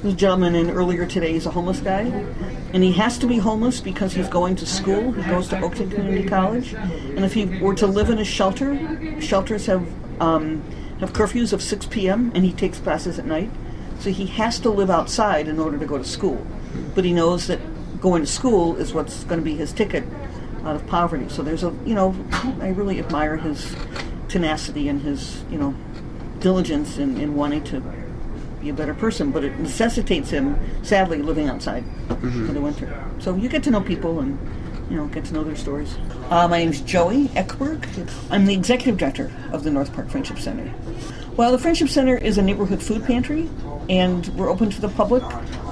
There's a gentleman in earlier today. He's a homeless guy, and he has to be homeless because he's going to school. He goes to Oakton Community College, and if he were to live in a shelter, shelters have curfews of 6 p.m. and he takes classes at night, so he has to live outside in order to go to school. But he knows that going to school is what's going to be his ticket out of poverty. So there's I really admire his tenacity and his, diligence in wanting to be a better person, but it necessitates him, sadly, living outside for the winter. So you get to know people and, get to know their stories. My name's Joey Ekberg. I'm the executive director of the North Park Friendship Center. Well, the Friendship Center is a neighborhood food pantry, and we're open to the public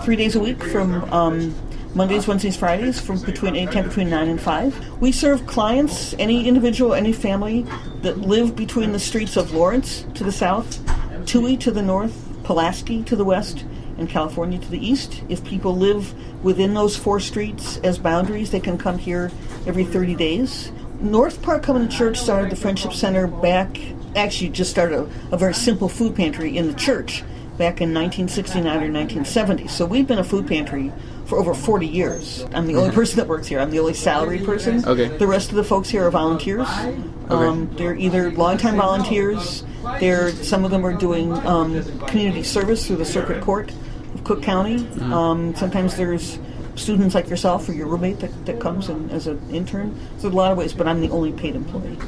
3 days a week from Mondays, Wednesdays, Fridays, from anytime between 9 and 5. We serve clients, any individual, any family that live between the streets of Lawrence to the south, Toohey to the north, Pulaski to the west, and California to the east. If people live within those 4 streets as boundaries, they can come here every 30 days. North Park Covenant Church started the Friendship Center just started a very simple food pantry in the church back in 1969 or 1970. So we've been a food pantry for over 40 years. I'm the only person that works here. I'm the only salaried person. Okay. The rest of the folks here are volunteers. They're either longtime volunteers. Some of them are doing community service through the Circuit Court of Cook County. Sometimes there's students like yourself or your roommate that comes in as an intern. So a lot of ways, but I'm the only paid employee.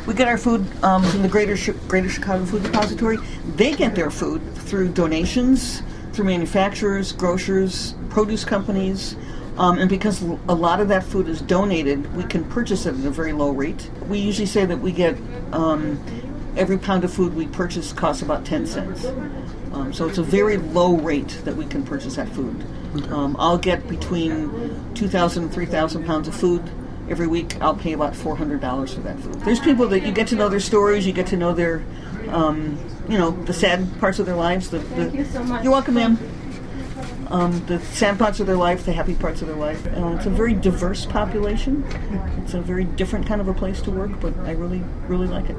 We get our food from the Greater Chicago Food Depository. They get their food through donations, through manufacturers, grocers, produce companies, and because a lot of that food is donated, we can purchase it at a very low rate. We usually say that we get every pound of food we purchase costs about 10 cents. So it's a very low rate that we can purchase that food. I'll get between 2,000 and 3,000 pounds of food every week. I'll pay about $400 for that food. There's people that you get to know their stories, you get to know their, the sad parts of their lives. Thank you so much. You're welcome, ma'am. The sad parts of their life, the happy parts of their life. It's a very diverse population. It's a very different kind of a place to work, but I really, really like it.